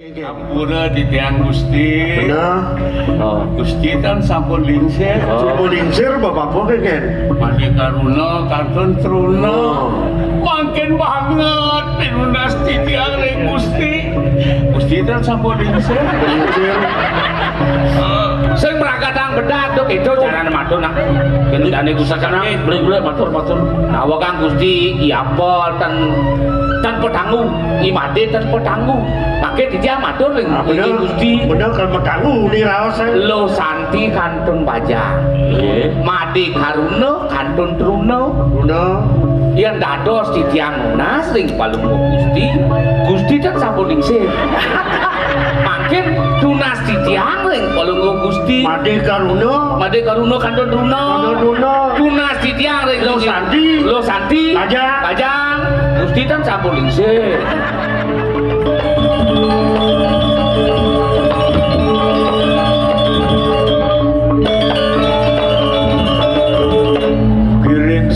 Ampura di tiang Gusti. Bener. Gusti kan sampun lingsir. Sampun lingsir bapak keken. Mandi karuna kartun truna. Makin banget pinunas di tiang Gusti. Gusti kan sampun lingsir. Sing mrakatang bedak tuh itu jalan matur nak. Gendane kusakana bre-bre matur. Nawa Kang Gusti iapa tan pedangu, imade tan pedangu. Pakai dia matur ring Gusti. Bener kan pedangu ni raos. Lo santi kantun bajang. Made karuna kantun truna. Yang dados di tiang nas ring palungguh Gusti. Gusti kan sampun lingsir. Makin tunas di tiang ring palungguh Gusti. Made karuna kantun truna. Tunas di tiang ring lo santi bajang. Gusti kan sampun lingsir.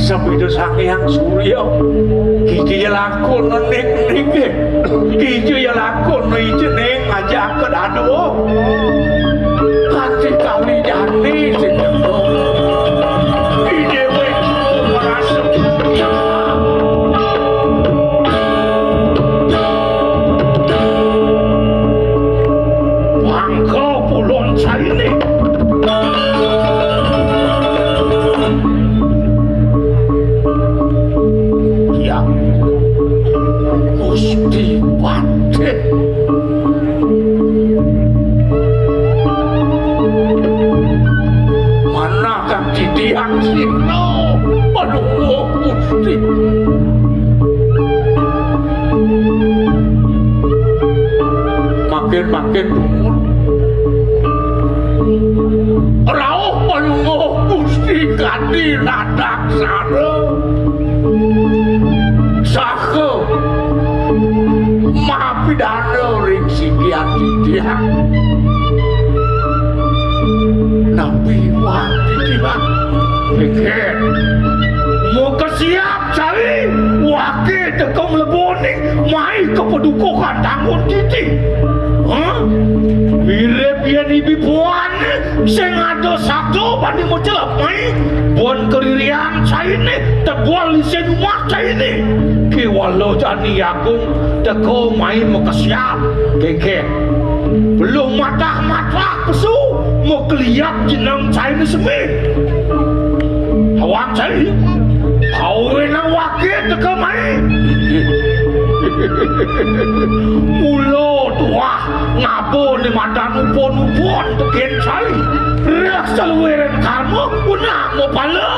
Sapido Sang Surya kiji lakon ning kiji lakon jeneng ajakeun aduh kati kali jani sing dewe merasa bangko pulon saini Gusti Pate mana kang didiang sino aduh Gusti makin dumun rauh palungguh Gusti kadi nadak sareng sake mahapidana ring sikian didiang nabi wang didiang pikir mau kesiap cari wakil tekong leboning mai kepedukukan tanggung titi mirip yan ibibuan sing ada satu banding mo celap mai buan keririan caini terbual lisen rumah caini ki walau jani agung teko main mau kesiap keke belum mata pesu mau keliap jenang caini semi awak caini hawe nang wakil teko main mulo tua ngabo ni madan upon teken cai rak salweren kamu una mo pala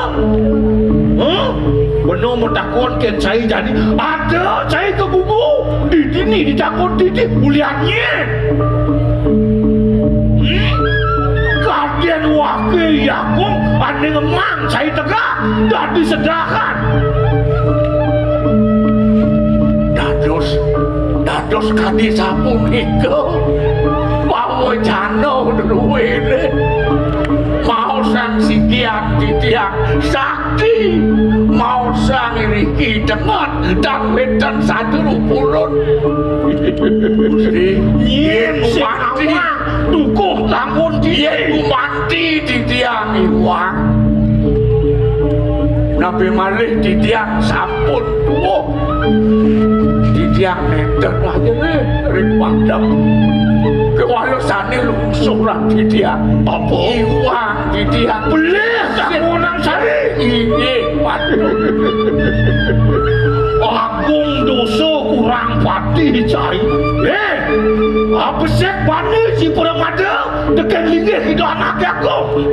beno mo takon ken cai jadi ada cai ke bubu di sini ditakon titik uliannya kalian wakil yakung ane ngemang cai tegak dan disedahkan dados kadi sapung iko mau jano duwene mau sang sikian titiang sakti mau sang riki dengat dan wedan satu pulun yen mati tukuh tanggun yen mati titiang iwang nabi malih titiang sampun tuwuh yang nenten aja nih ring padam kewalusane lungsuran di dia apa iwang di dia boleh samunang sari ini agung dosa kurang pati cai apa sih bani si pura mada dekat linggih itu anak aku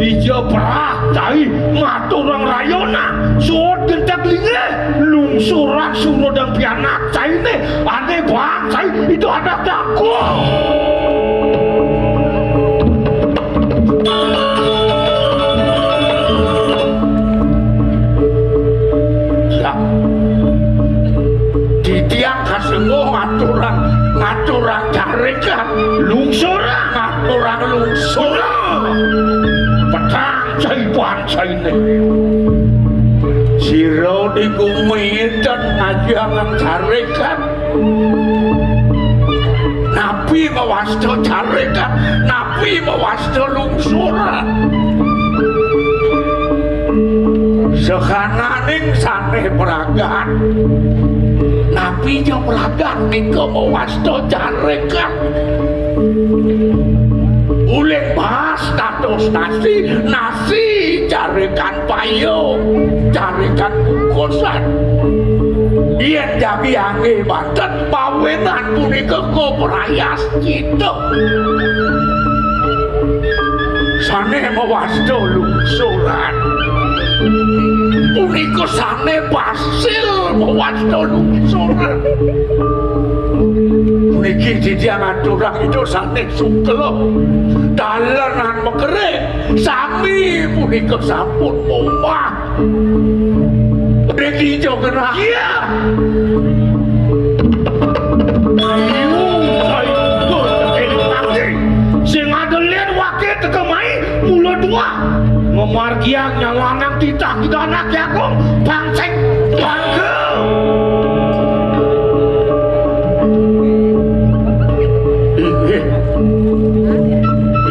Ija perah cai ngaturang rayona suot gentak linggih lungsuran suruh dan pianak cai ini aneh bang cai itu anak aku ya di tiang kasengoh ngaturang carikan lungsuran ngaturang lungsuran petang cai bangsa ini siro di kumitan ajangan carikan mawasta jareka napi mawasta lungsuran sekananing saneh peragan napi nya peragan nika mawasta jareka uleng bahas status nasi jarekan payung jarekan bungkusan yen jagi angge banten pawenan punika koprayas cituk sane mawasta lungsuran punika sane basil mawasta lungsuran niki ditiang aturang itu sane sukelo dalanan mekerek sami punika sampun omah niki jogena iya sing adelen wakil tekemai mula dua memargiang nyalanang titah kita anak yakung bangsek bangga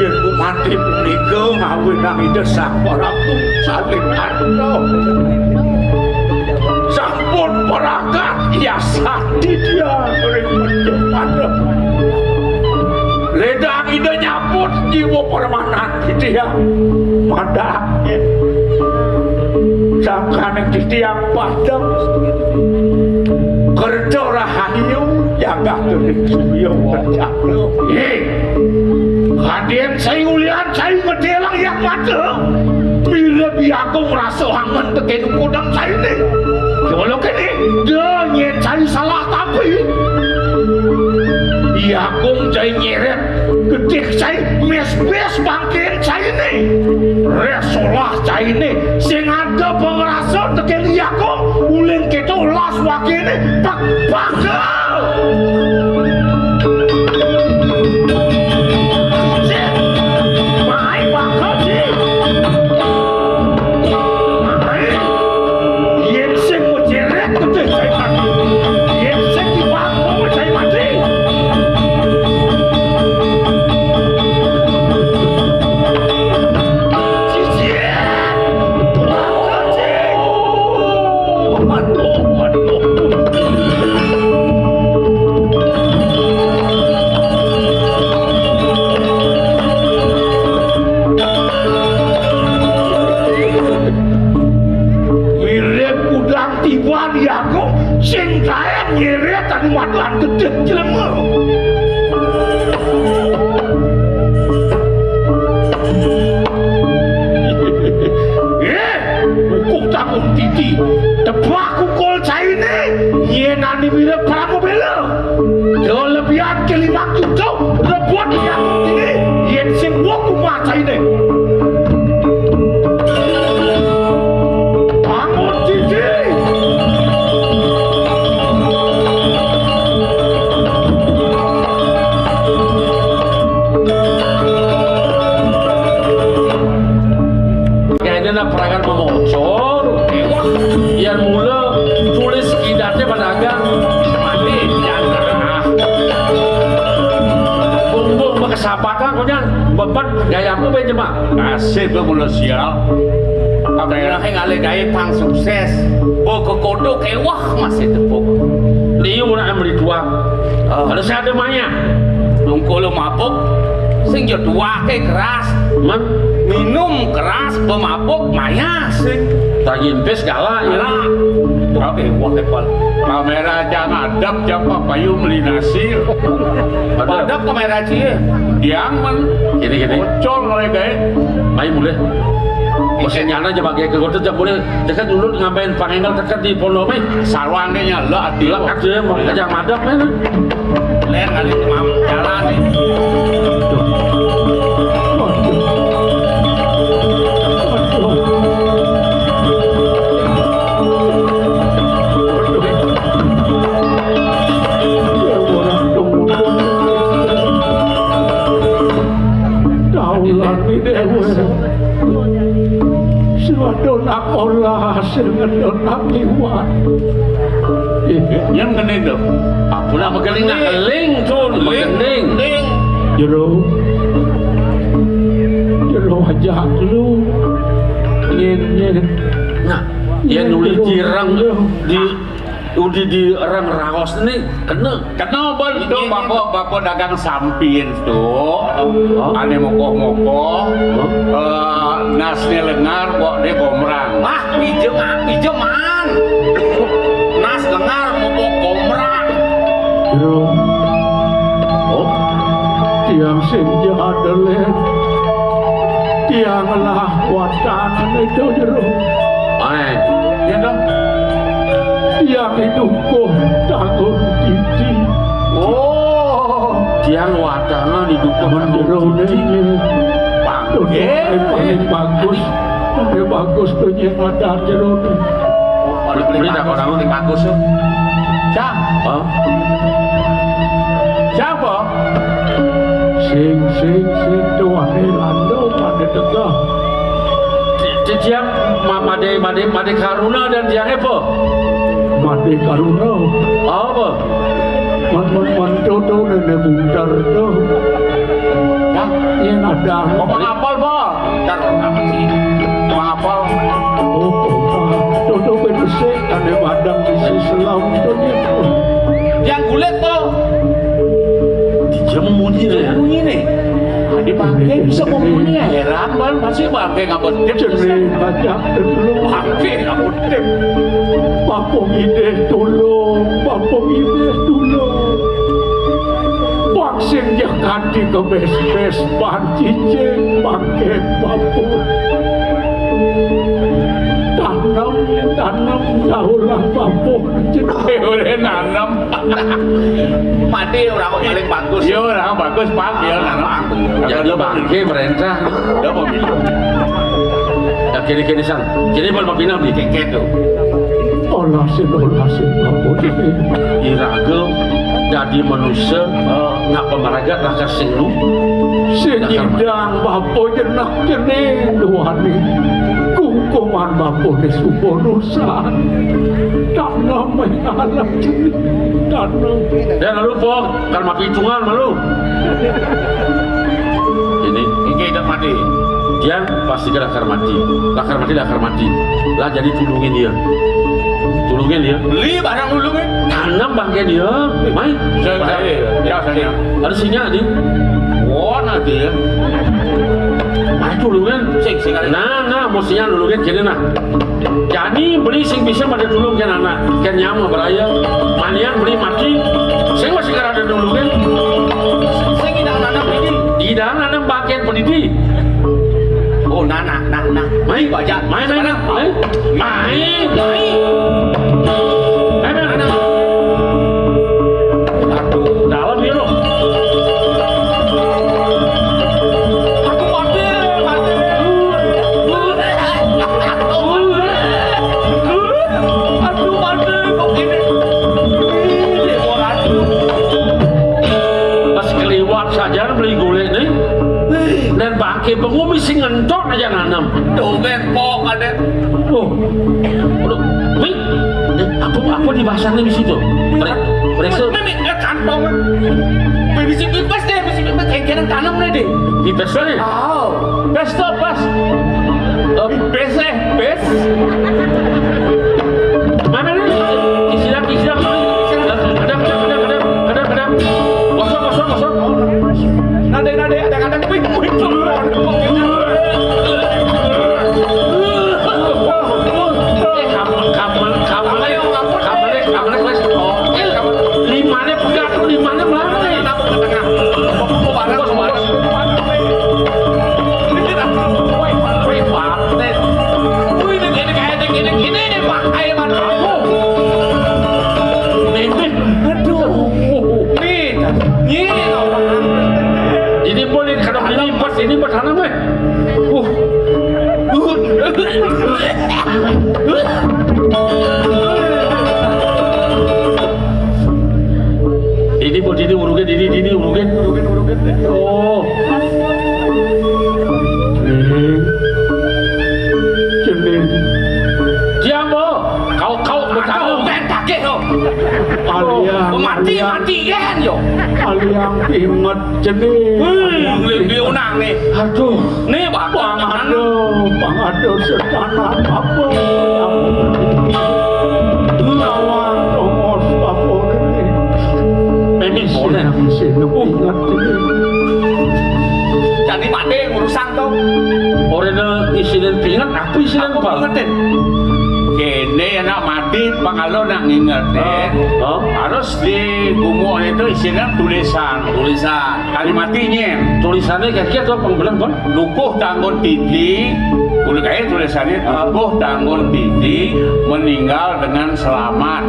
yen ku mati punika ngawinangi desah para saling arto sampun peragat ya sakti dia ring penjepan ledang ide nyaput jiwa permanan dia padahnya sangkane tiang padang kerja rahayu jaga kerik suyo terjatuh kadien saya ulian saya ngedelang yang mata bila biaku merasa hangan teken kudang saya ini kalau kini dia nyet saya salah tapi Yakung jai nyeret ketik saya mes-mes bangkin saya ini resolah saya ini sing ada pengerasa teken Yakung ulin kita las wakil ini bakal waduhan gede jelemu hukum takut titi tebak kukul cai ini nyenani bila pramu bela kelebihan kelima juta rebuat yang ini yen sing waku maca ini bangun titi peragan memocor yang mula tulis kidatnya pedagang mati jangan bumbung berkesapatan konyan beban gayamu benjemak kasih bermula sial apabila ngalih gaya pang sukses ke kodok ewah masih tepuk liu nak beri tuang kalau saya ada maya dongkolo mabuk sing jodua ke keras minum keras pemabuk maya sing tagimpes gala ya oke wah kepal kamera jangan adab japa payu melinasi adab kamera cie yang men gini bocor oleh gaya bayi boleh mesin nyala aja pakai kegoda aja boleh dekat dulu ngapain pangenggal dekat di pondok sarwangnya nyala adil aja mau aja madap mana lain kali mam jalan nih donak olah donak liwat yang kene itu apa nama keling nak keling tuh keling jero wajah lu nyen Nah, yang nulis dirang di rang raos nih kena Bol itu bapak dagang sampin tuh. Ane mokoh nasnya lengar kok dia gomrang. Wah, pijeman. Nas lengar mau gomrang. jero tiang sing jahat delet tianglah watangan itu jero Ya dong. tiang hidupku tanggung titi tiang watana di dukungan jero ini paling bagus tuh yang ada jero Beli tak orang di bagus tuh. Siapa? sing tuane lando pada tegah tiang made karuna dan tiang apa mati karuna apa man toto nenek buntar tuh yang ada Ngomong apal, Bol. Ntar apa sih? Ngomong apal. toto bedusek ada badang di selam tuh Yang kulit tuh. Jemunyi ya Bunyi nih. Dipakai bisa ngomongnya heran Bol. Masih pakai ngabut dip. jernih banyak dulu Pakai ngabut dip. Papong ide tulung vaksin yang ganti ke bes cicing pakai papong tanam jauhlah papong Udah nanam. Mati orang paling bagus. Yo orang bagus pak. Yo nanam. jadi bangke merentah Udah mau bilang. ya kini san kini bal mapinah beli Keket tuh. olasin papong ini iragel jadi manusia ngapa pemaragat raka singlu sejidang papong jenak jening duani kukuman papong di subonusan tanam mengalam jening tanam dan lalu po kan mapi hitungan malu ini Ini udah mati. dia pasti ke lakar mati lah jadi tulungin dia Beli barang dulu kan. tanam bangke dia main Saya. ada sinyal nih Wah nanti ya. main tulungan Sing nah mau sinyal dulu kan kini nah jadi beli sing bisa pada tulung kan anak kan nyama beraya manian beli mati saya masih ada dulu kan Saya tidak nanam ini. tidak nanam bangke pendidik Oh nana. main Baca. main aduh dalam ya lo Aku mati. Aduh mati kok gini. Ini orang. pas keliwat saja beli gulai nih dan bangke pengumi sing ngentot aja nanam Tuh bepok ada. oh wih apa di bahasanya di situ mereka Mimi kantong. Bisi bebas deh, kayak tanam deh. di pesta nih Pesta pas. Bes. mana nih istilah kadang kosong Nade ada kadang wih turun. kamarnya kelas limanya pegang limanya belakang Kenapa ke tengah? Mau barang. Ini nih Pak, air mata aku. Nih. ini boleh kadang ini bertanam ini buat ini urugen oh jening diam kau bertanam Ben pakai mati kan yo. Aliang inget jenis. Liu nang nih. Aduh, Nih bapak pangado setanan apa? Lawan omos apa ini? Pemin boleh. Sini inget jenis. Jadi pade ngurusan tuh. Orangnya isinan pingat, apa isinan Aku pak? ngingetin. Kene anak mati pangalo nak ngingetin. Harus di gumuk itu isinya tulisan. Kali matinya. Tulisannya kaki atau pengbelang pak? Lukuh tanggun titi. Kulit kayak tulisannya lukuh tanggun titi meninggal dengan selamat.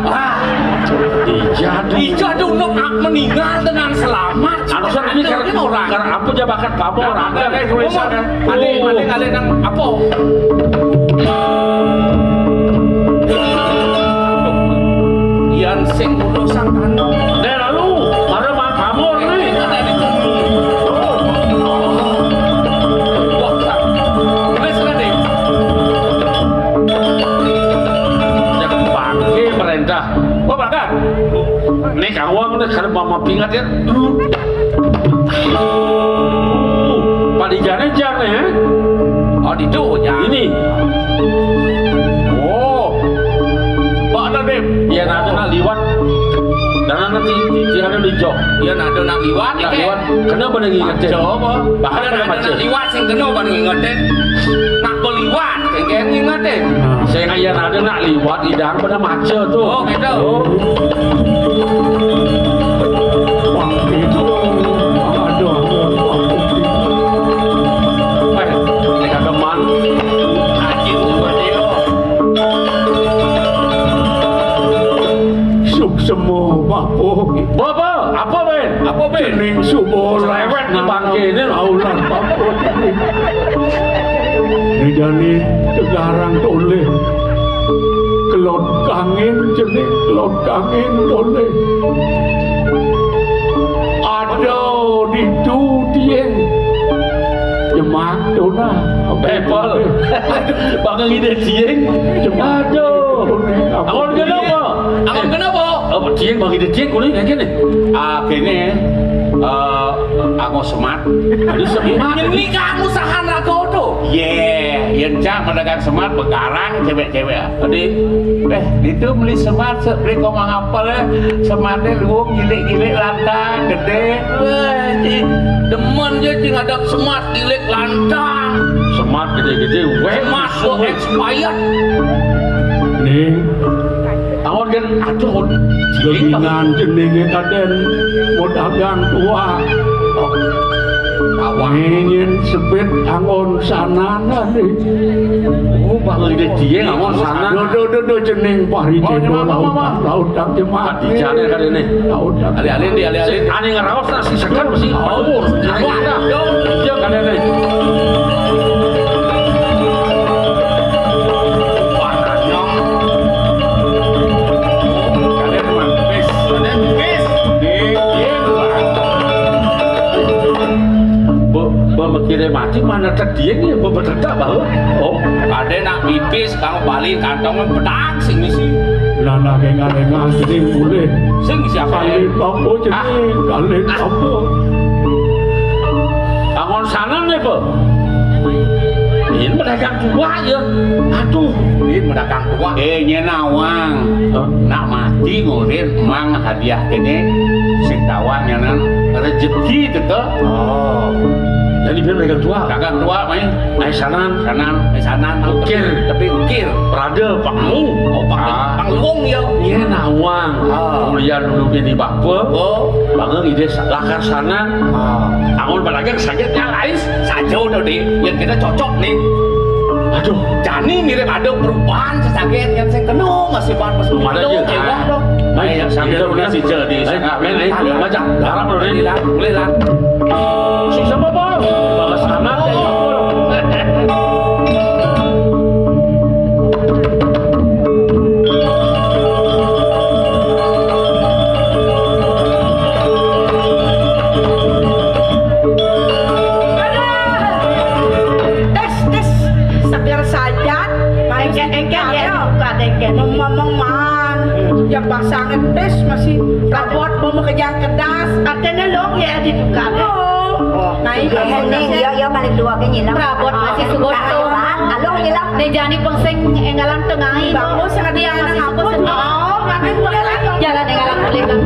Ijadu nuk meninggal dengan selamat. Harusnya ini karena apa jabakan kamu orang Ada kayak tulisannya. Ada nang apa? Yan sing urusan kanu. Deh lalu, mana mah kamu nih? Jangan pakai merentah. Oh bahkan, nih kawang udah karena mama pingat ya. Padijane jangan ya. Oh di ya. Ini, Oh. Pak ada deh. ya nak liwat. Dan nanti ada hijau. Yan ada nak liwat Nak iki. liwat, kenapa nih ngingetin? Coba. Bahkan Ada ada nak macet. liwat sing kena ban ngingetin. Nak beliwat kayak ngingetin. Saya kayak ada nak liwat idang pada macet tuh. Oh gitu. Waktu itu pangado Ini kagak man. Haji gua dia. suk semua bapo. Bapak, apa Ben? Apa ben? Jening subol Lewat di bangke ini. aulan bapo. Dijani tegarang toleh. Kelot kangin jening kelot kangin toleh. Aduh itu dia jemak dona Apple. Bangga ide cieng. Aduh. Awal kenapa? Angam kenapa? Oh, cieng bang ide cieng kulit kayak gini. Kini aku semat. Ada semat. Ini kamu sahan aku tuh. Yang cak mendagang semat begarang cewek-cewek. Tadi, itu beli semat, beli komang apel ya. Sematnya luang gilik-gilik lantang, gede. Demen aja cing ada semat gilik lantang. Semat gede-gede. Semat kok expired. nih Awal kan aduh. gelingan jenenge kaden mau dagang tua ingin sepit angon sanana nih Oh, bangga ide cieng awal sana. do jeneng pari cendo laut tak jemaat Di jalan kali ini. laut tak Alih-alih di alih-alih. Aneh ngerawas nasi segar mesti. Oh, iya kali ini. Kira mati mana terdieng ya beberdak bahwa oh Ada nak pipis, kamu balik kantongnya pedang sing misi. nana kenga-kenga jeneng boleh Sing siapa kali papo jeneng kali papo angon sana nih po ini pedagang tua ya aduh Ini mendagang tua. Nyenawang. Nak mati ngurin mang hadiah ini sing tawang nyenan rezeki itu tuh. jadi biar pedagang tua Dagang tua main. sanan Sanan Ukir. tapi ukir. Prada panglu Pangluung ya. iya nawang kemudian dulu di bakwa Oh. bangun ide lakar sana angon pedagang sakitnya lain Saja udah deh, yang kita cocok nih. aduh Jani mirip ada perubahan sesakit yang saya kenal masih bahan masih belum ada aja kewah dong. baik sambil udah si jadi main baca harap lo ini Boleh lah. si siapa bang balas anak Segar saja, main engkel ya, buka engkel, ngomong man, yang pasangan Des masih rabot mau kejang kedas. Artinya lo ya ditukar. Oh, naik Yo balik dua ke nyilang. Rabot masih subot tuh. Along nyilang. Nih jani pengseng engalan tengah ini. Bagus sangat dia masih subot. Oh, ngapain boleh lagi? Jalan engalan boleh kan?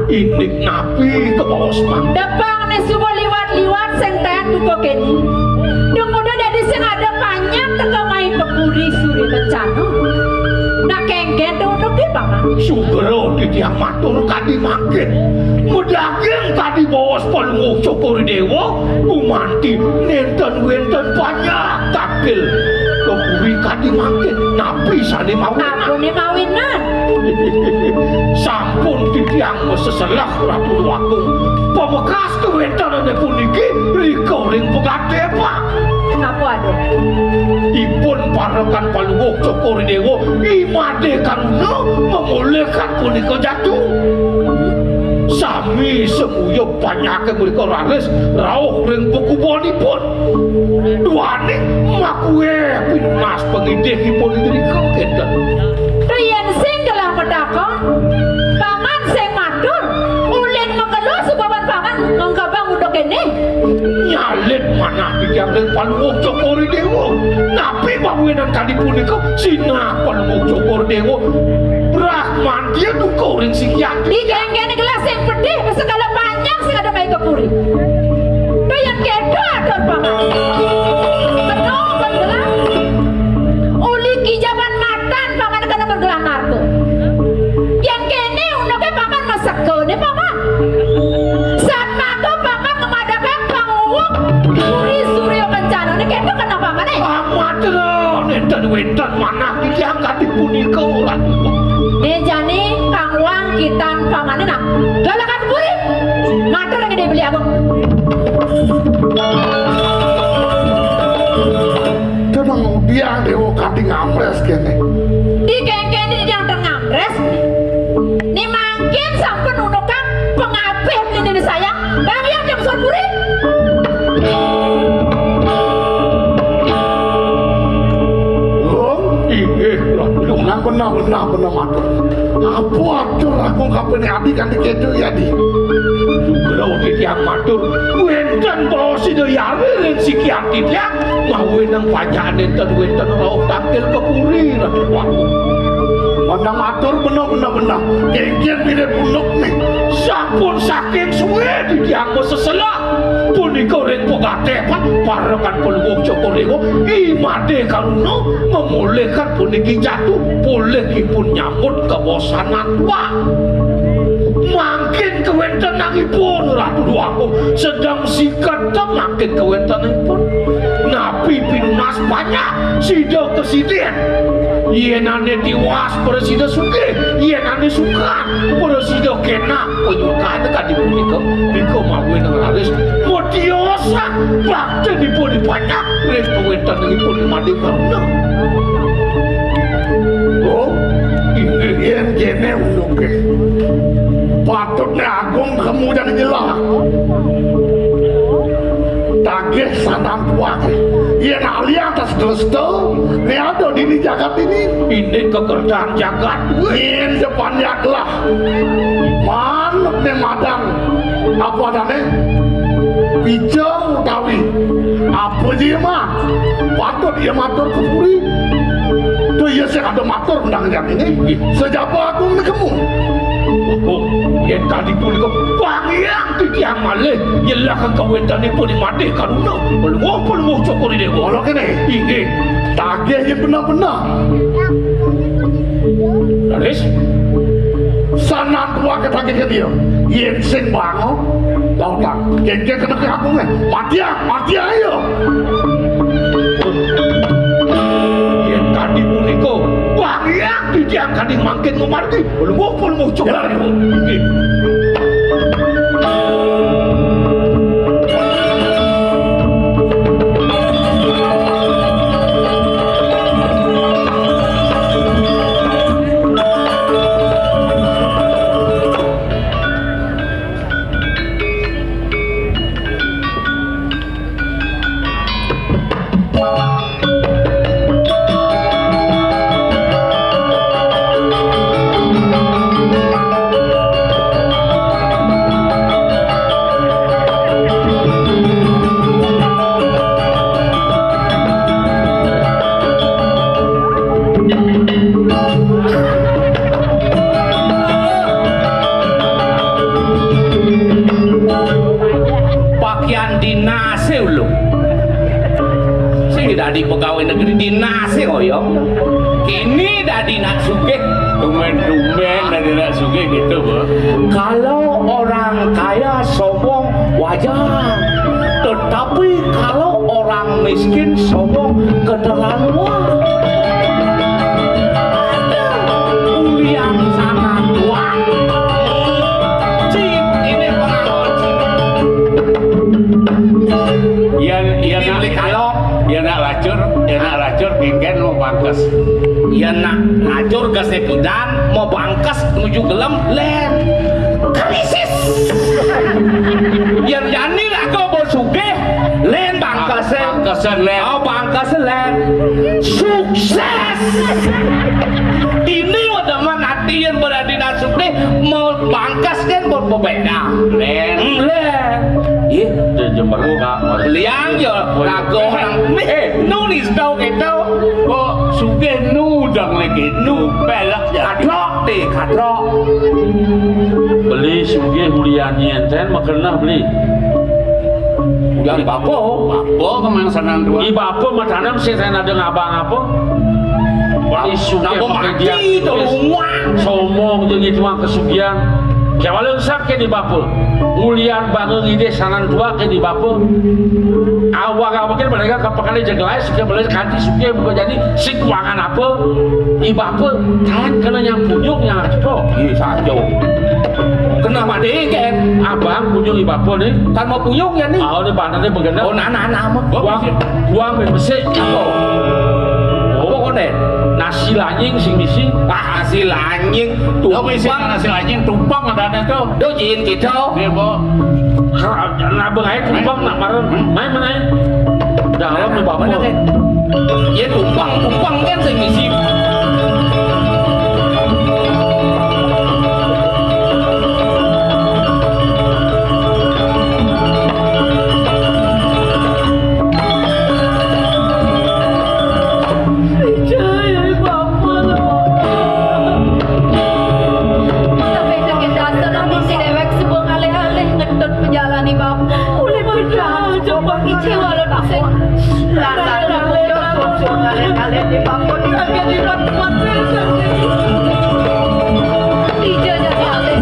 Ini napi ke bawah semang. Depang nih semua liwat-liwat sing teh tuku kene. Dung udah dari sing ada banyak teka main pekuri suri bencana. Nak kengken tuh udah kita mah. Sugero di tiang matur kadi makin. Mudaging tadi bawah sepalung cokori dewa. Kumanti nenten wenten banyak takil. Kekuri kadi makin. Napi sani mawinan. Aku nih mawinan. Sampun titiang seselah Ratu Luwakung pemekas kewentanannya puniki rikoring pegate pak Apa aduh? Ipun parakan palungok cokori dewa imade karuna memulihkan punika jatuh sami semuyup banyaknya mereka raris rauh ring pekubonipun duani makwe pinas pengidehipun diriko kenten Rian sing gelah medakon paman sing matur ulin mengeluh subawan paman menggabang udah kene nyalit mana pikir ring palungok cokori dewa napi bawinan kali punika sina palungok cokori dewa Brahman dia tuh koring sikian di geng-geng gelas yang pedih segala panjang sing ada kayak kepuri Rian kedo adon paman betul betul uli kijaman matan paman kena bergelah narko yang kene unaknya paman masak kene paman saat maka paman memadakan pangwuk suri bencana ini kene kena paman amat loh nenten wentan mana diangkat di punika orang nih jani kang wang kitan paman nak galakan puri mata lagi dia beli abang tenang dia dewa kadi ngapres kene di geng-geng di yang terngamres nih makin sampai nunukan pengapih ini sayang bang yang jam suan puri benar matur apa atur aku kapene abi kan dikedo ya di kalau tiang matur wenten prosi do yare len sikianti dia mau nang pajak nenten wenten rauh takil kepuri ratu waktu Mandang matur bener. Kengken mirip unduk nih. Sampun saking suwe didianggo seselah. Punika ring pogatepan parekan pelunggung Joko Ringo imade karuna memulihkan puniki jatuh pulihipun nyambut kebosanan tua. Makin kewentenanipun Ratu Duagung sedang sikat makin kewentenanipun napi pinunas banyak sida kesiden yenane diwas presida suke yenane suka presida kena penyukaan kadi punika mika mawin ngaris modiosa bakte dipun banyak ring kewentenanipun made karuna. Oh, yen kene unduke. Patutnya Agung kemudian nyelah. Tagih sanang kuat. Yen ahli atas restu, ini ada di jagat ini. Ini kekerjaan jagat. Yen depan yaklah. Manuk ne madang. Apa adane? Bijau utawi. Apa dia mah? Patut dia matur kepuri. Tuh iya saya ada matur undang ini. Sejak Agung ne kemu. Oh, yang tadi pun ke pangyang titiang malih yelah kewentanipun made karuna pelungguh Joko Ringo. Kalau kene Inggih tagih yang benar-benar. Laris Sanan tua ketagih ke dia. Yen sing bango. Tahu tak? Kengke kena ke Agung ne. Mati ayo. yang tadi pun ke pangyang titiang kadi makin memarti pelungguh Joko Ringo. Inggih di pegawai negeri dinase koyo kini dadi nak sugih dumen dari nak sugih gitu Bu. Kalau orang kaya sombong wajar, tetapi kalau orang miskin sombong keterlaluan. Ulian sangat tua cip ini pengawal ya nak lacur kengken mau bangkes ya nak lacur ke sepidan mau bangkes menuju gelem len kalisis yang jani lagu mau sugih len bangkesen len oh bangkesen len sukses ini udah nanti yang berada di sugih mau bangkes kan mau berbeda len iya jember enggak liang yo lagu orang nulis tau gitu kok sugih nudang lagi nu pelak katrok beli sugih huliani enten makenah beli yang bapo kemang senang dua i bapo matanam sih saya ada ngabang apa beli sugih pakai dia somong jadi tuang kesugihan kawalang sak ke di bapo ulian bangun ide sanan tua ke di bapo awak-awaknya mereka kapakane jeglais ke boleh kanti suke bukan jadi si keuangan apa i bapo tan kena yang punyuk yang cocok iya sajo kenapa deh kan abang punyuk i bapo nih kan mau punyuk ya nih oh ini pantatnya begini oh nana mah uang bersih apa oh deh nasi lanying sing misi nasi lanying tumpang nasi lanying tumpang ada tuh dojin gitu dia bo nabeng aja tumpang nak marah main mana dalam nih bapak ya tumpang kan sing misi kalian di bangun Sakit di mati. Tidak jadi alih.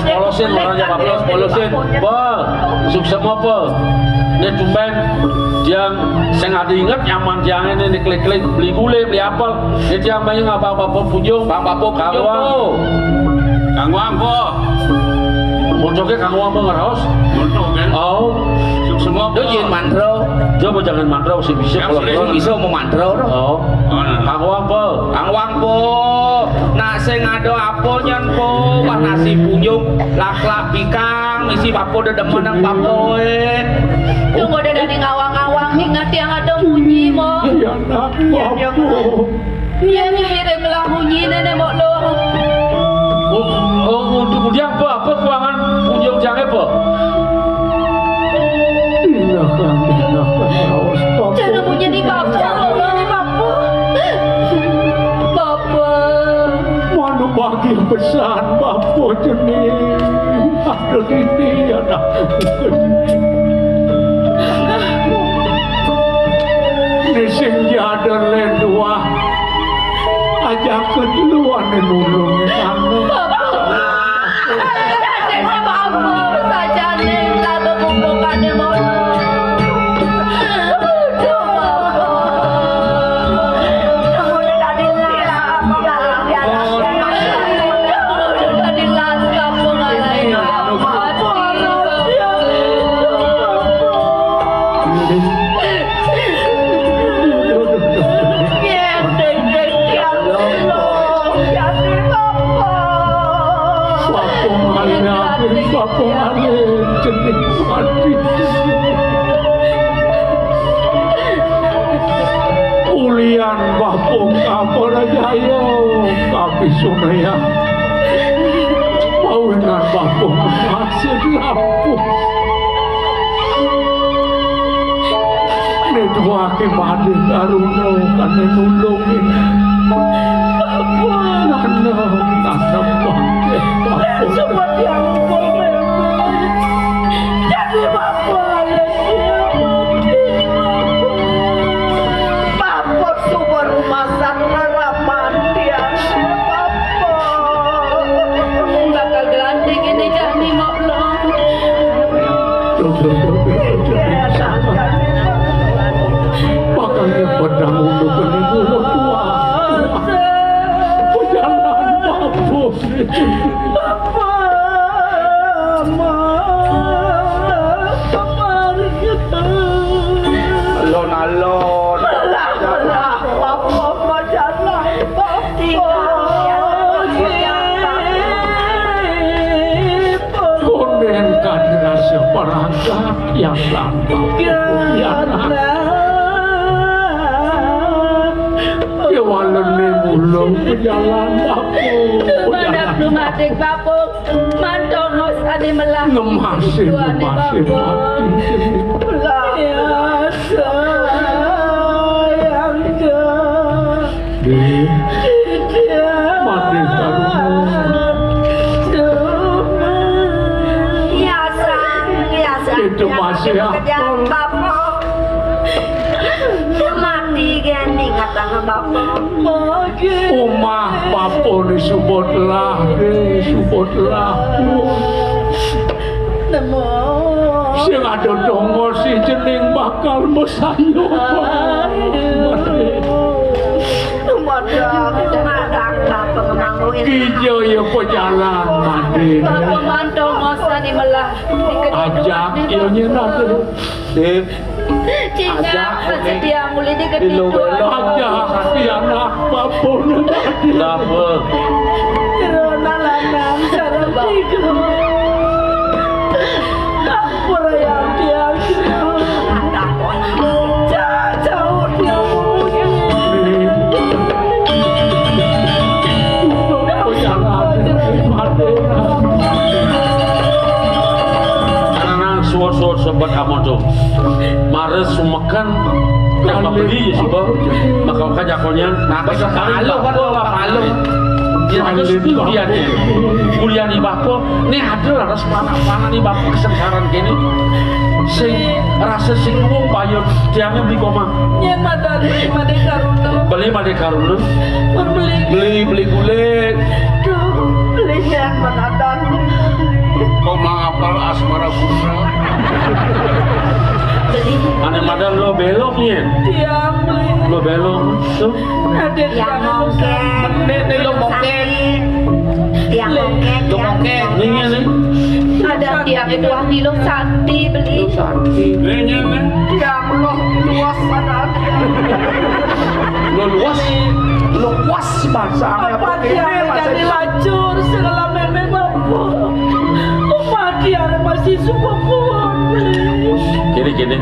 Polosin orangnya Pak polosin. Wah, sukses apa? Ini tumben yang saya nggak diingat nyaman yang ini klik-klik beli gulai beli apel. Ini yang banyak apa-apa punjung, apa-apa kangwang. Kangwang po. Montoknya kangwang mengeros. Montok kan? Oh, semua po. Jin mandro. Coba jangan mandro sih bisa kalau Bisa mau mandro. Oh, kangwang po. Kangwang po. Nak sing ado apa nyen po, wah nasi punjung, lak-lak bikang, misi papo dedemen papoe. Tunggu ada dari ngawang-ngawang ingat yang ada bunyi mo. Ya nak, Bapu. Iya nih mirip lah bunyi nenek mo lo. Oh, untuk dia apa? Apa kuangan punjung jangan apa? Jangan bunyi di bapak, di bapak. Bapak. Mana bagi pesan Bapu jenis. Ada ini anak. Nising jadar lendua. Ajak kedua nenulungin anak. Ulian Bapu Kaporajaya Kapi Sunaya Pawinan Bapu Masih lampu Nedua kemadi karuno Kane nulungin Nana bangke Bapu Semua yang jadi bapak. Makanya pedang untuk penibuluh tua Pejalan Bapu Alon-alon. Konen kadrasya perangkat yang lambang adik babuk mandongos ade melah Ngemasi mati. ya sayang Mati itu masih mati gini kata bapak omah papo disebutlah sing ada dongo si jeneng bakal mesayo Kijo ya pejalan mati mandongos ade melah ajak ya nyenat Cina sedia mulai di gede ajak ya nak papo Kenapa? Rona lanang sarang tiga Ampun yang dia jauh dia Karena suar-suar sobat kamu tuh Mares sumekan yang beli ya coba maka kajakonya Basa kalau kan kalau ya harus dia nih kuliah di Bapo ini ada harus mana nih Bapo kesengsaraan gini sing rasa sing umum payo tiangnya beli koma yang madari beli karuna beli kulit beli yang menadar kau mengapal asmara putra aneh madan lo belok nih tiang beli lo belok tuh ada yang mongkeng ini lo mongkeng yang mongkeng lo mongkeng ini nih ada tiang itu hati lo santi beli tiang lo luas padahal lo luas bahasa apa tiang jadi lacur segala memang apa tiang masih suka kuat beli gini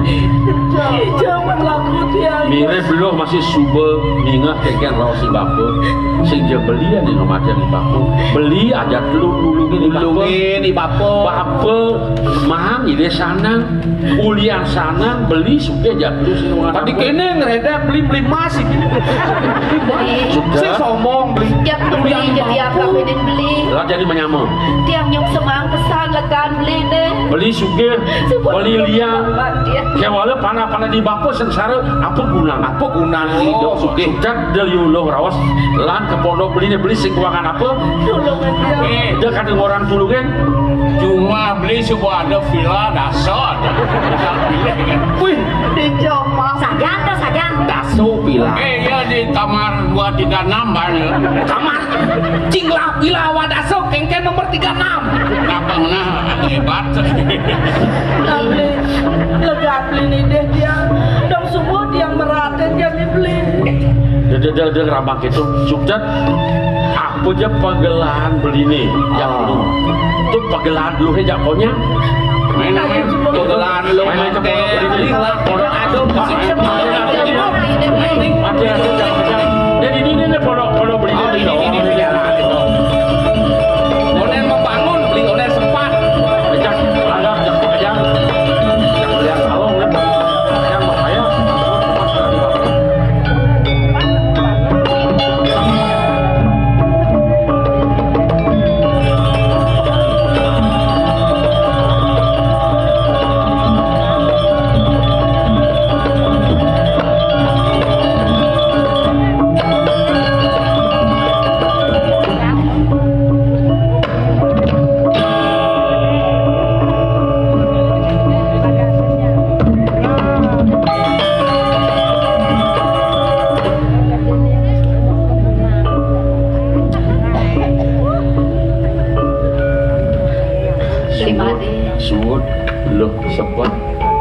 jangan laku tiang mire belum masih subuh mingah keken rawa si Bapo sing dia beli ya nih nomor di Bapo beli aja dulu gini di Bapo mahang ide sana ulian sana beli suka aja dulu sih tadi kene ngereda beli masih saya somong beli tiap beli jadi apa beli lah jadi menyamuk tiang nyok semang pesan lekan beli deh beli suka beli liang kayak walau panah di Bapo sengsara apa guna hidup suka dan dari ulo rawas lan ke pondok beli sing kuangan apa dia kadang orang dulu kan cuma beli sebuah ada villa dasar wih dicoba sajan daso bilang ya di kamar 236 banyak kamar cinglah bila wadaso kengken nomor 36 kenapa nah hebat beli lega beli nih deh dia dong semua dia meraten jadi beli dia rambang itu sukses apa aja pagelahan beli nih yang dulu itu pagelahan dulu aja pokoknya main pagelahan lo main aja beli lah pondok adem ada jadi ini pondok beli ini onen membangun beli onen sempat ajak lihat salong kan yang bahaya suut lo sempat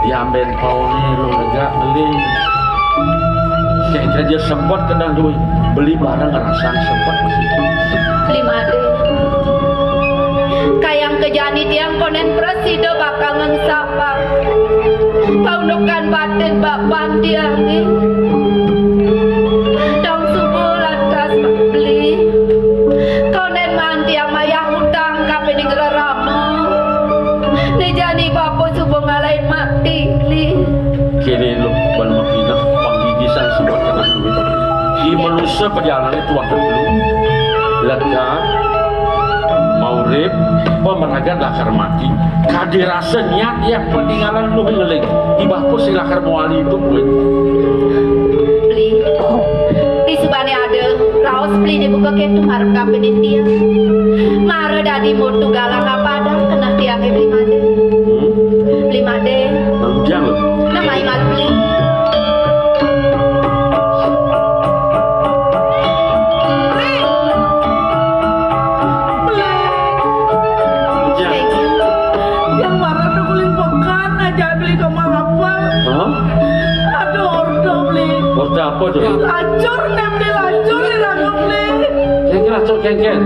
diambil paune lo lega beli kayak kerja sempat kadang tuh beli barang ngerasan sempat masih lima deh kayang kejani tiang konen presida bakal ngengsapa paundukan batin bapan tiang dong subuh lantas beli konen man tiang mayahud Jani bapo subo ngalahin mati li. Kini lu ban makinah panggigisan sebuah kena duit. Di manusia perjalanan itu waktu dulu lega maurib pemeragan lakar mati kadirasa niat yang peninggalan lu ngeling di bapo si lakar muali itu buat Beli. Di subane ada raos beli di buka ketu harap kapenin dia. Mara dadi mutu galang apa ada kena tiangnya beli made. Beli made. jangan lu Nama imal beli. Yang marah tuh beli pekan aja beli ke mahapal. Ada order beli. order apa tuh Lacur nih beli lacur di rangka beli. kengken acok kengken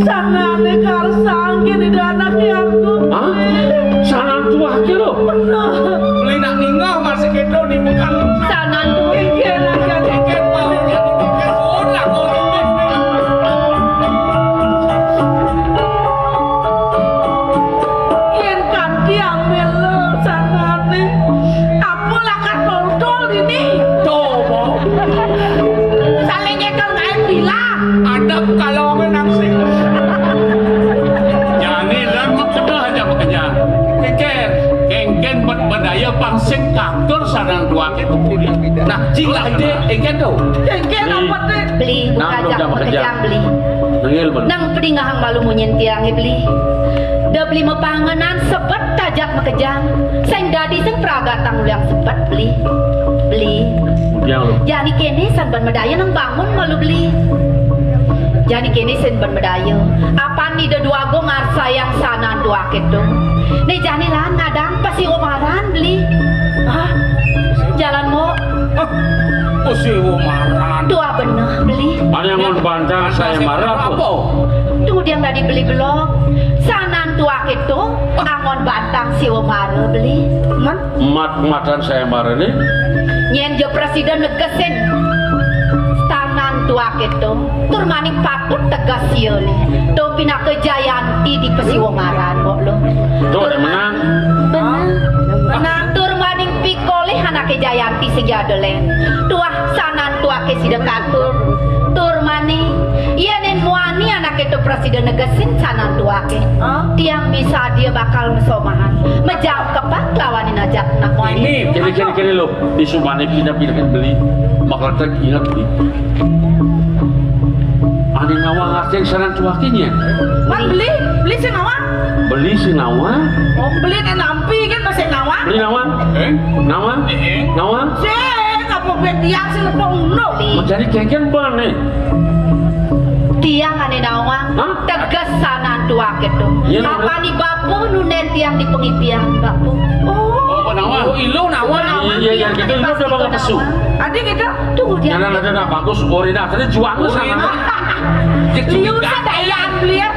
Sana nih karsang gini dan anaknya aku. hah sana tua ke lo Beli nak ninggal masih kedo di bukan. Sanan tuh. Ikan aja Ikan mau yang ikan orang kau Ikan kanti ambil lo sana nih. Apa lakat botol ini? coba. Salingnya kan nggak bilang. Ada kalau menang sih. Jadi dan maksudnya hanya bekerja. Kengken berdaya pangsit kaktor sarang dua itu punya. Nah, jika ide kengken tuh. Ikan apa nih? Beli buka Nah, jak udah bekejang beli. nengil bener Nang pedingahang malu munyen tiangnya beli. Da beli mepanganan sepet tajak mekejang. Seng dadi seng praga tangul yang sepet beli. Beli. jangan lu Jani kene san ban medaya nang bangun malu beli. Jani kene sen ban medaya. Apa ni da dua go ngarsa yang sana dua kedo. Ne jani lan ngadang pasi omaran beli. Hah? Jalan mo Usiwo maran. dua bener beli. ada yang mau bantah saya marah apa Tuh dia nggak dibeli belum. Sanan tua itu angon batang si Omar beli. matan saya marah nih Nyen jo presiden negesin. Sanan tua itu tur maning patut tegas sieu nih. Tuh pina ke Jayanti di Pesiwomaran kok lo. tuh ada menang Benar. Tur maning pikole anake Jayanti segadelen. Tuah sanan tua ke sidekatur. Tur maning iya nen muani anak itu presiden negesin sanan tua ke. Tiang bisa dia bakal mesomahan. Menjawab kepak lawanin ajak nak muani. kini lo di Sumane pindah-pindah beli makanya ingat beli ada ngawang ngasih saran cuakinya Man beli si nawang. beli si nawa Oh beli nih nampi kan masih nawang. beli nawa nawa Cek apa betiak si lepong uno. mencari kengken ban nih Tiang ane nawang Hah? tegas sanan tua itu. Iya, Apa ni bapu nunen tiang di pengipian bapu. Oh, nawa. Oh, ilu nawa. iya gitu itu udah banget pesu Adik kita. Tunggu dia. jangan ada nak bagus koordinatornya juang lu sana Liu sadayaan beli ya.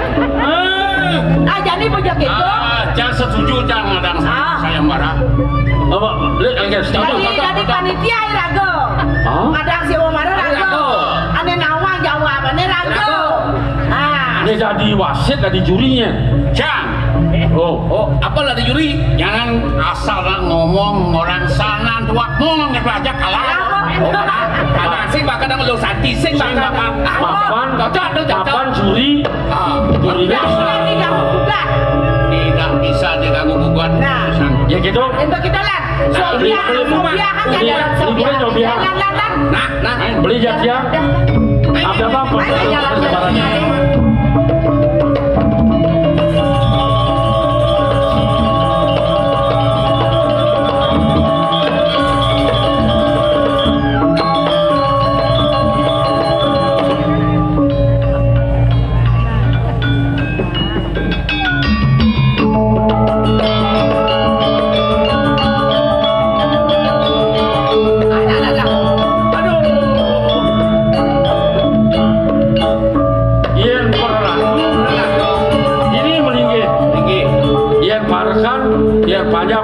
Aja nih pojok itu. Jangan setuju jangan ngadang saya marah. apa lihat kengken setuju Jadi panitia rago. Hah? Ada si Omar rago. Ane nawang jawabannya rago. ini jadi wasit jadi jurinya Jangan. oh Apalah di juri? Jangan asal ngomong orang sana tua ngomong aja kalah. Kalah sing bakal lu santi sing bakal. papan juri jurinya Tidak bukan. Tidak bisa diganggu gugat. Nah. ya gitu Itu kita lihat. Sobiah kan jalan Sobiah. Nah. beli jatnya ada apa sebarannya Ian Parra ini meninggi Ian Parkan Ian pajak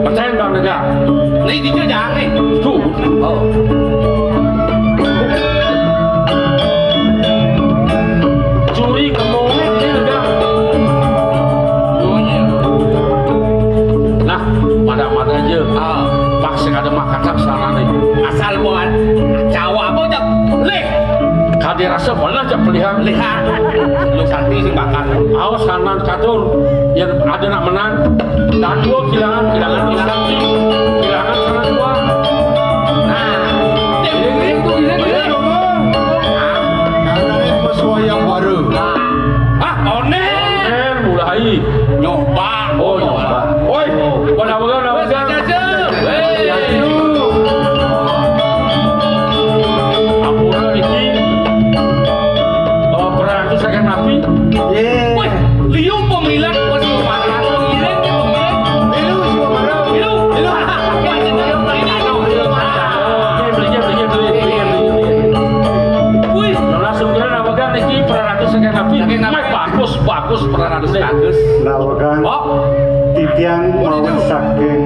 percaya bang negara Ini dia jangan nih. tuh curi kemauan ini negara lihat lu santi sing bakal awas kanan katur yang ada nak menang dan dua kehilangan sakti kehilangan sana dua nah giring tuh giring yang baru ah onen mulai nyoba oh nyoba oi pada bagan ampura iki perang itu saya nabi woi liu pemilihan pas kemarin giring ke pemilihan liu wih langsung kira nabagan iki perang itu saya nabi bagus perang itu bagus Lawakan oh titiang mau saking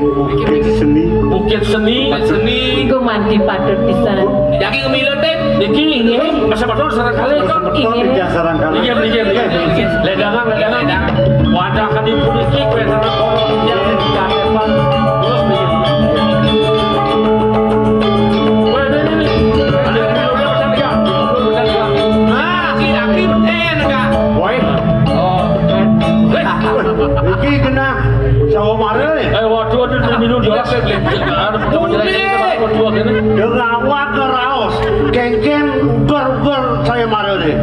bukit seni Iku mandi padut pisan. jadi kemilan deh iki masa betul sarang kali kok betul tidak sarang kali ledangan wadah kan dipuliki kue sarang korong yang tidak depan terus begini iki kena sawo mare waduh minum jelas harus dua gini derawat keraos kengkeng ugar saya mare deh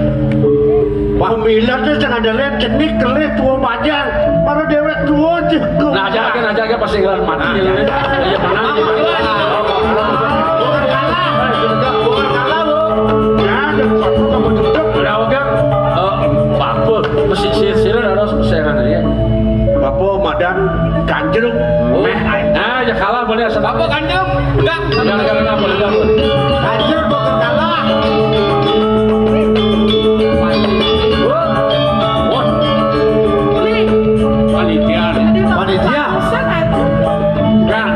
pemilah tuh jangan ada cenik kelih tua panjang para dewek tua juga nah aja pasti ngelar mati ya mana bukan kalah ya ada satu kamu duduk kan apa mesti sir-siran harus pesengan ya Bapak Madang Kanjeng nah ya kalah boleh asal apa kanjeng enggak boleh Kanjeng bukan kalah panitia enggak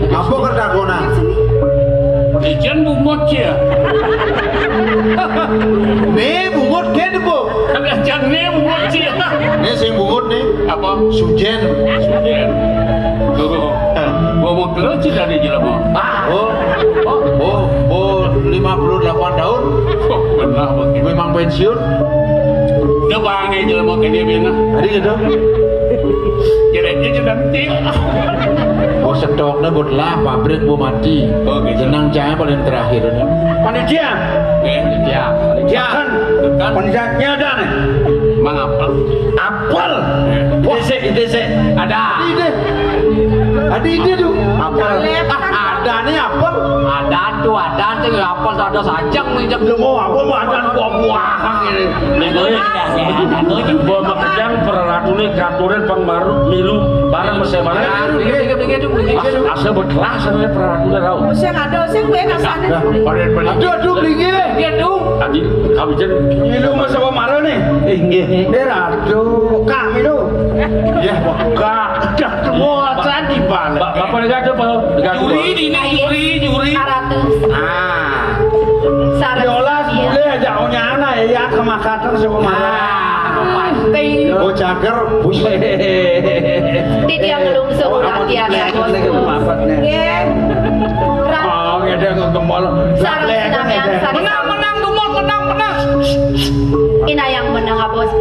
apa kerdagonan ijen bumot ya nih bungut gede bu kagak jangne bumot ya nih sing bungut nih apa Sujen sudah bumot kerja dari jelema oh 58 tahun benar begitu memang pensiun dia bangnya jelema ke dia bina hari gitu jadi nanti oh stoknya buat lah pabrik mau mati oh gitu jenang cahaya paling terakhir ini panitia ya kan panitianya ada nih mang apel ide ada ide tuh apel ada nih apel ada tuh apel ada sajang nih lu mau apa mau ada buah-buahan ini buah makejang perratune katuran pangbaru milu barang mesebana asa berkelas ane perratune rau Sing ada sing gue kasane. aduh beli adi kawijen lu mau sama marah nih nggih aduh kami lu ya dah semua tadi balik bapak negara apa juri dina juri 100. Yolas boleh aja anak ya ke Makassar sama Pasti. oh cager Di dia belum seuratian ya bos. Nggih. oh ngede ngegembol Sarang sinamian sari. menang Ina yang menang bos.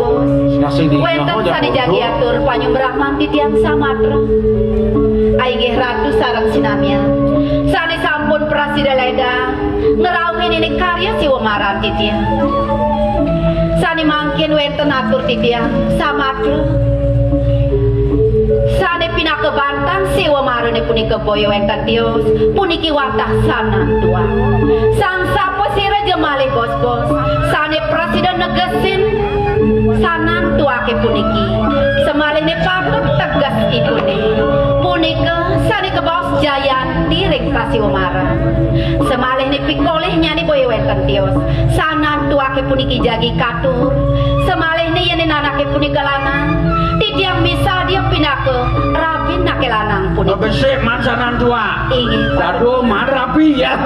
Wenten sani jagi atur panyumbrahman di tiang Samatra. Aingih ratu sarang sinamian. Sani sampun prasida leda ngerawin ini karya si Wamaran di tiang. Sani mangkin wenten atur di tiang Samatra. Sani pindah ke Bantan si Wamarune punika boyo wenten tios puniki watah sana dua. Sang sapo sira jemalih bos-bos. Sani presiden negesin sanan tuake puniki. Semalihne patut tegas ibune. Punika sani ke bos Jayanti ring kasih Wamara. Semalihne pikolih nyani boyo wenten tios. Sanan tuake puniki jagi katur. Semalihne yen anake punika lanang. Tidiang bisa dia pindah ke Rabin nake lanang punika. besek mansanan tua Ingin aduh marapi ya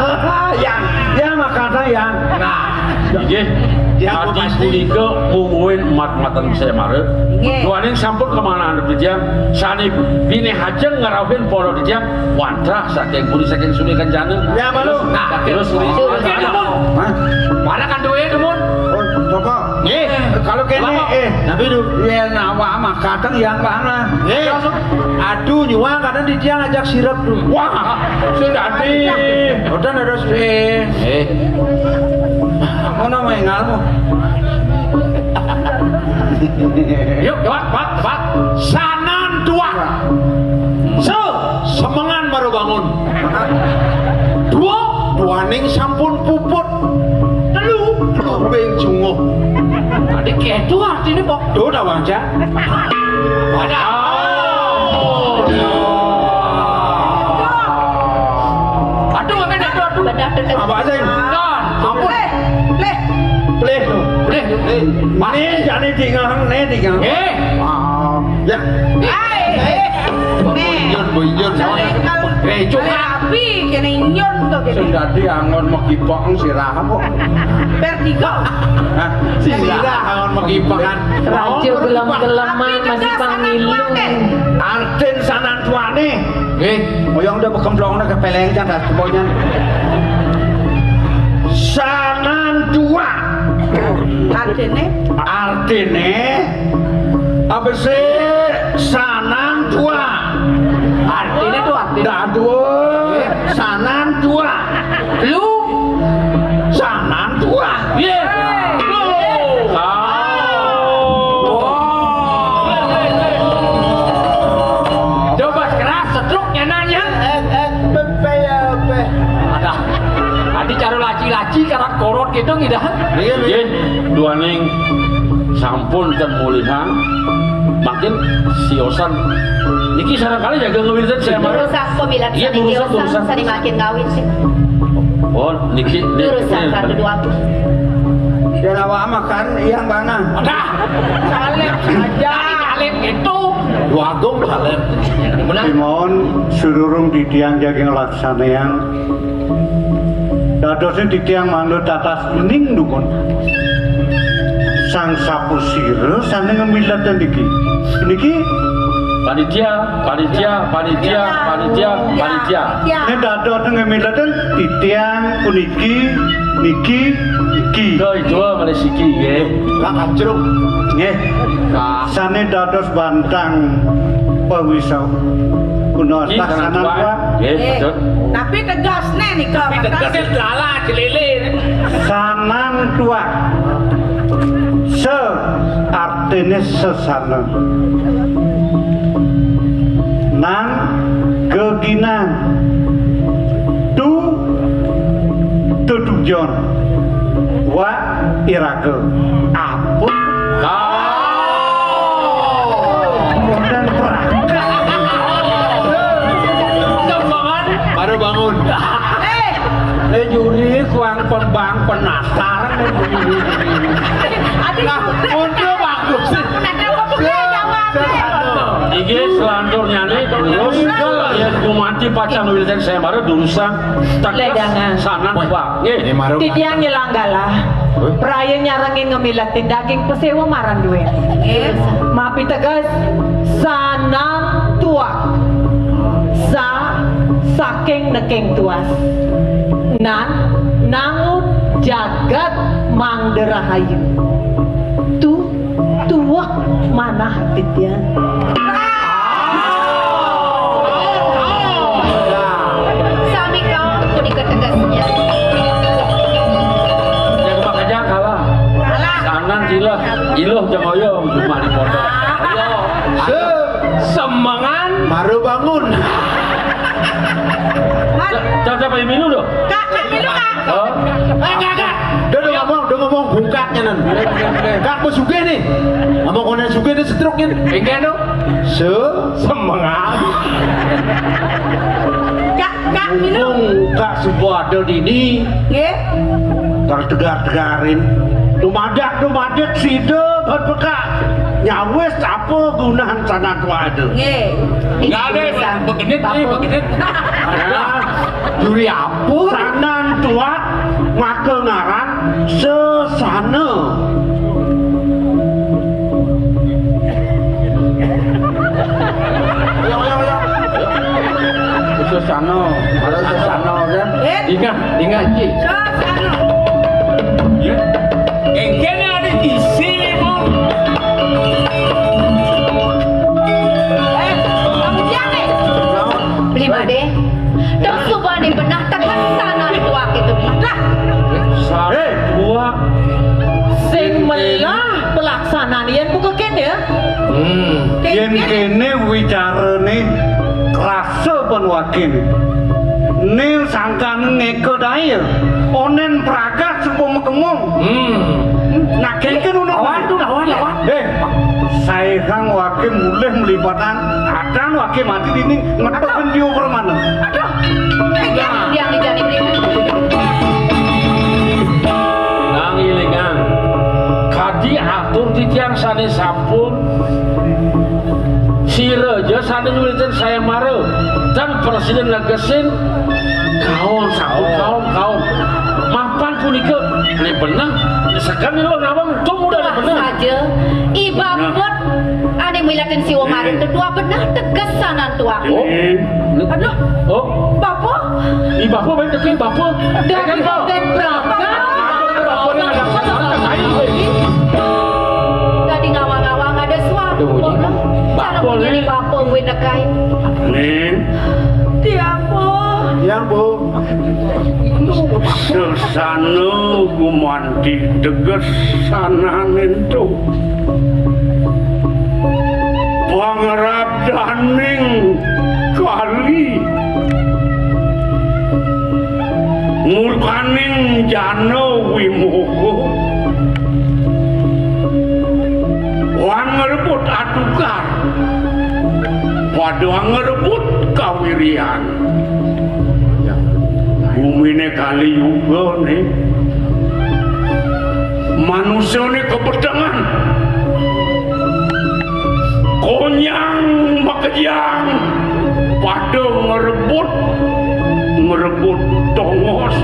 yang makanya yang nah Nggih. Adi punika mungguin mat-matan saya mare. Duaning sampun kemana anda dijam? Sani bini hajeng ngarawin poro dijam. Wantrah saking puni saking suni kencana. Ya malu. Nah, Terus mana kan duwe demun? Toko. Nggih, Kalau kene tapi ya nawa mah kadang yang mana? aduh nyuang kadang di dia ngajak sirap tuh. Wah, sudah di. Udah ada sih. Mana main ngalmu? Yuk, Pak. Sanan dua. Semangan baru bangun. Duaning sampun puput. Telu beng jungo. Tadi ketu artinya kok. Duh dah wanja. Ada. Aduh, Apa aja ini? ampun. Pleh. Ini jadi tinggal. Ya. Buyur. Cuma Api kene nyon to kene. sudah diangon mekipong sirah kok. Vertigo. Sirah angon mekipangan. Raja gelam-gelaman masih pangilung. Arten sanan tuane. Oyong udah bekemplongnya ke peleng jangan semuanya. Sanan dua. Artine apa sih sanan dua? Artinya tuh Dah dua. Sanan dua. lu Sanan dua. coba keras setruknya nanya. Ada. Adi cara laci-laci karat korot gitu ngidah. Nggih, duaning sampun ten mulihan. Makin siosan. Niki sarangkali jaga ngewiritan saya mah. Urusan pemilihan Iya, urusan. sani makin kawin sih. Oh, niki Urusan satu dua aku. Dan awak makan yang mana? Ada. Salep aja. Salep itu. Wagong salep. Dimon sururung didiang jaging laksanean. Dadosnya didiang manut atas bening dukun. Sang sapu sire sana ngemilat dan niki. Niki Panitia. ini dados ngemilat dan didiang puniki niki. Doi dua Malaysia nggih. Lah kacruk. Nggih. Sane dados bantang pawisau. Kuno Niki tak sana gua. Nggih, betul. Tapi tegas nih nih kau. Tegasnya lala celilin. Sanan tua. Se artinya sesana. Nan keginan. Tu tujuan. Wa irage. Apa? Dan perangkat. Baru bangun. Juri kuang pembang penasaran. Untuk bagus. Iki selanjutnya nih terus ya kumati pacar wiritan saya mare durusan tak Ledangan. sanan Pak. Nggih. Tidiang nyelanggala. Raya nyarangin ngemilatin daging pesewa marang duwe. Mapi tegas sanang tua. Saking nekeng tuas. Nan nangun jagat mangderahayu. Tuak manah titian. Sami kau aku diketegasnya. Ya makanya kalah. Sanan dilah iluh jeung hoyong cuma di pondok. Semangan. Baru bangun. Coba pakai minum dong. Kak, milu kak. Oh. Enggak. Udah ngomong bungkaknya nan. Kak mau suge nih. Ngomong konen suge nih setruknya. Enggak dong. Semangat. Kak, milu. Kak sebuah ada ini. Nggih. Terdegar-degarin. Dumadak sida buat bekak. nyawes apa gunahan sana tua itu? Nggih. Enggak ada begenit nih, begenit. Duri apa? Sanan tua maka ngaran sesana. Sesana, ada sesana kan? Ingat Ci. Sasana. Kengkene ada di sini, Bang. Kamu jangan. Beli made. Dak subane benah tekan sana tua kitu. Lah, Satu dua. Sing melah pelaksanaan yen buka kene ya. Yen kene wicarane krasa pun wakil. Ning sangkan ngeko dae. Onen pragat supo mekemong. Nak kene ono lawan. Saya kang wakil mulih melipatan adan wakil mati ini ngetoken dia permana. Aduh. yang dijani beli. Nang ilingan. Kadi atur titiang sane sampun. Si Raja sane nyulitin saya marah. Dan Presiden Legesin kaon sampun kaon. Mapan punika ini benar. Sekarang ini lo nawang tuh udah Wah benar. saja, ibabot ane milatin si Omarin kedua benar tegesanan tua. Oh, Aduh. oh, Bapak. ibapu baik tapi ibapu. Dan dan berapa? Tadi ngawang-ngawang ada suatu. Cara menjadi bapak wenekai. Ning, Tiapo. ya Bu. Sesana gumanti teges sananen tu. Pangerap daning kali. Murkaning jano wimuko. Wan ngerebut atukar. Padha ngerebut kawirian. Bumine kali juga nih. Manusia nih kepedangan. Konyang makejang. Pada ngerebut tongos,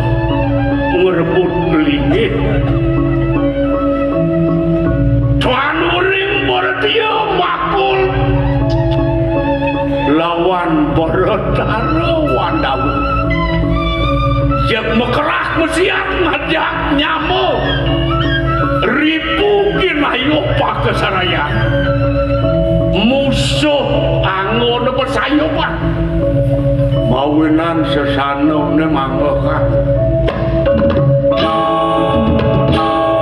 ngerebut linggit. Tuan uring berdia makul. Lawan beretara wandawu. Yang mekerah mesiat ngajak nyamuk. Ribu kinayo pak kesaraya. Musuh angon bersayupan. Mawinan sesano ne manggokan.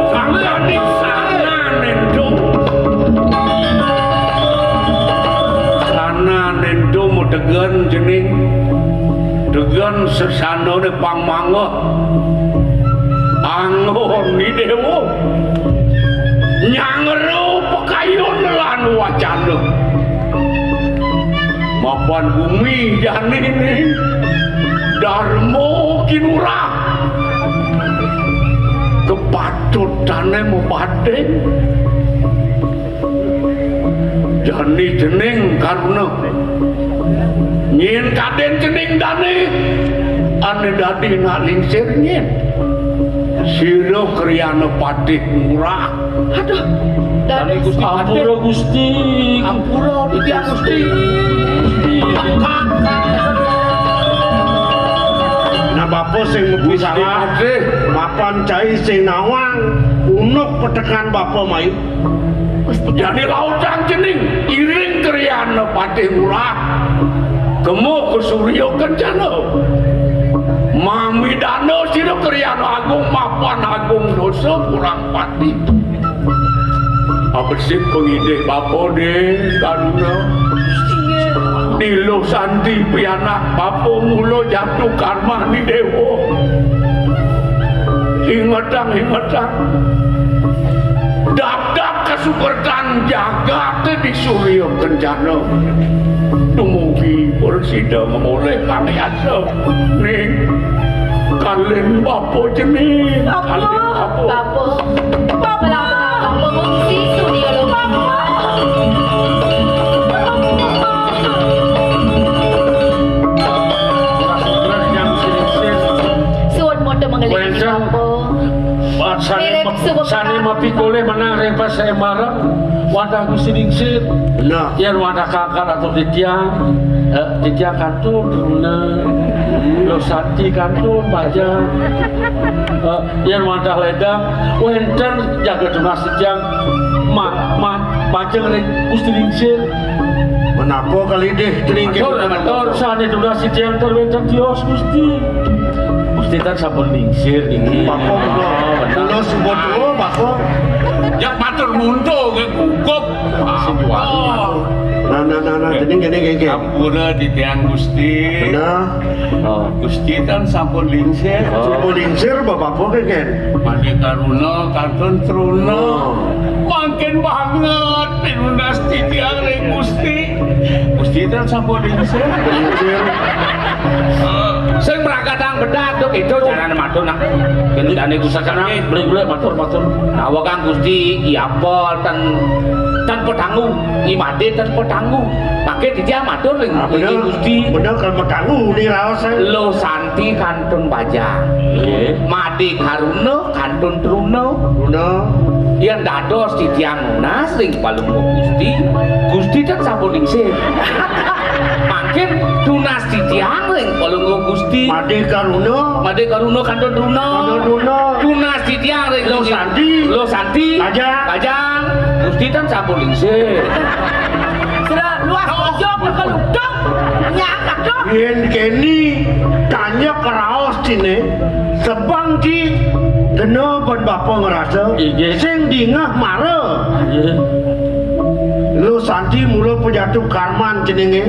Sangga di sana nendo. Sana nendo mau degan jening. Degan sesano ne pangmanggo. Angon ni dewo. Nyangero pekayun lan wacana. Mapan bumi jani ni Darmo kinurah kepatutane mepateng jani jeneng karuna nyin kaden jeneng dane ane dadi nak lingsir nyin sira kriyana patih murah. Aduh. Dan Ampura Gusti. Ampura di Gusti. Nah bapak sing mlebu salah mapan cai sing nawang unuk petekan bapak mayu. Jadi lautang jening iring kriana patih murah. Kemo ke Surya Kencana. Mami dana sira kriana agung mapan agung dosa kurang patih. Abesip pengidih bapo deh karuna Dilo santi pianak bapo mulo jatuh karma ni dewo. Ingetang dap-dap kasukertan jagat di Surya Kencana. Dumugi bersida memoleh kami asa nih kalian bapo jenis kalian bapo bapak mengungsi studio lo. saya marah wadah Gusti Ningsir Benar. yang wadah kakak atau ditiang kantor Runa lo Santi kantor Baja yang wadah ledang wenten jaga donasi yang pajang Gusti Ningsir Menapa kali deh teringkir Matur sana donasi yang terwenten tios Gusti Gusti kan sampun Ningsir ini Bako benar sebut dulu bako Jak matur mundo ke gugup. Nah gini Ampura di tiang Gusti. Benar Gusti kan sampun lingsir. Sampun lingsir bapak kengken Mandi karuna kartun truna. Makin banget pinunas di tiang Gusti. Gusti kan sampun lingsir. Sing meragadang bedak tuh itu jalan matur nak. Gendane Gusti kana beli matur. Nawa Kang Gusti iapol tan pedangu imade tan pedangu. Pakai dia matur ring Gusti. Bener kan pedangu di raos Lo Santi kantun Bajang. Made karuna kantun truna. Yang dados di tiang nas ring palungguh Gusti. Gusti kan sampun lingsir. Makin tunas di tiang ring palungguh Gusti. Made karuna kantun truna. Tunas di tiang ring Lo Santi Bajang. Gusti kan sampun lingsir. Sudah luas aja berkeluduk. Nyangkat dong. Yen keni tanya ke raos cine sebang ki kena ban bapak ngerasa sing dingah mara lo Santi mula penjatuh karman cenenge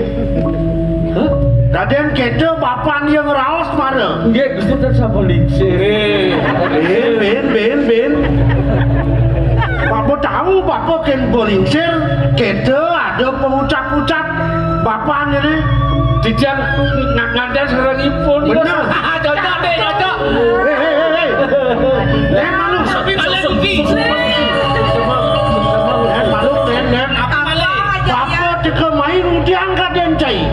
Raden kete bapak yang raos mara nggih Gusti kan sampun lingsir ben Bapak tahu bapak ken bolingsir kete ada pengucap-ucap bapak ini Dijan ngadan serangipun. Benar. Cocok deh, cocok. Hei. Malu sapi malu nen. Apa malih? Bapak teka main udiang kaden cai.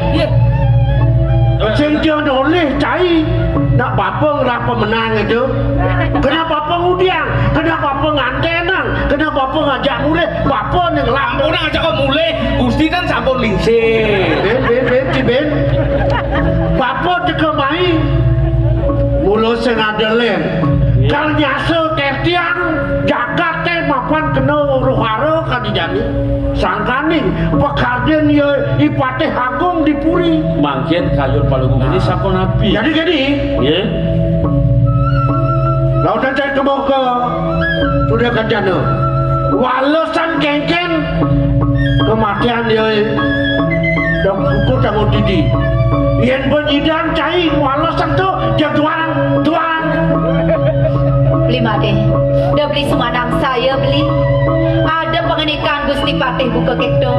Sing dia oleh cai. Nak bapak ngerapa menang itu. Kena bapak udiang, kena bapak ngantenang, kena bapak ngajak mulai, bapak yang Ampun ngajak kok mulai. Gusti kan sampun lingsir. Ben. Bapak teka main. Mula sing adelen. Kal nyasa ketiang jagat teh mapan kena rohara kan dijani. Sangkaning pekarden ya ipateh agung dipuri. Mangkin kayun palungguh ini sampun api. Jadi nggih. Lautan saya kemau ke sudah kejana. Walasan kengken kematian dia dan buku tamu didi. Yen penyidan cai walasan tu dia tuang. Beli made, dah beli sumanang saya beli. Ada pengenikan Gusti Patih buka kekdo,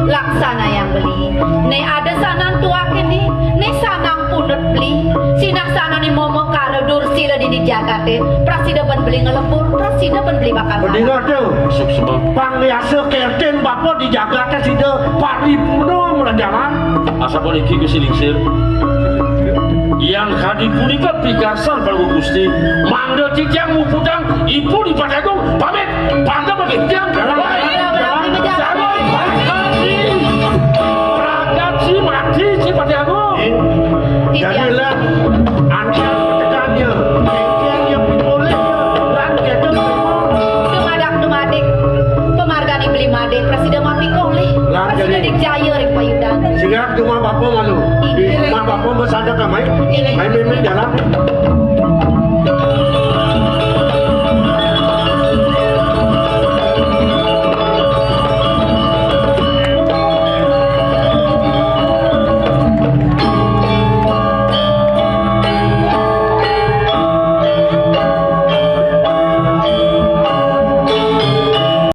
laksana yang beli. Ne ada sanang tuak ini, ne sanang punut beli. Sinak sana ni momo karo dursi lah di Jakarta. Prasida ban beli ngelempur, prasida ban beli bakal. Mendengar tu, pangliasa kerten bapa di Jakarta sida paripurna melajaran. Asa boleh ki Gusti lingsir. Yang kadi punika pikarsan palungguh Gusti. Mangga titiang mupudang ibu di Padagung pamit. Pangga bagi tiang. Si mati si Padagung. Jadilah angkat tekannya. Kengken yang bolehnya lan ketu. Dumadik. Pemargani beli made, presiden mati koleh. Presiden dijaya ring payudang. Sehingga rumah bapak malu. Di rumah bapak bersandar ke main jalan.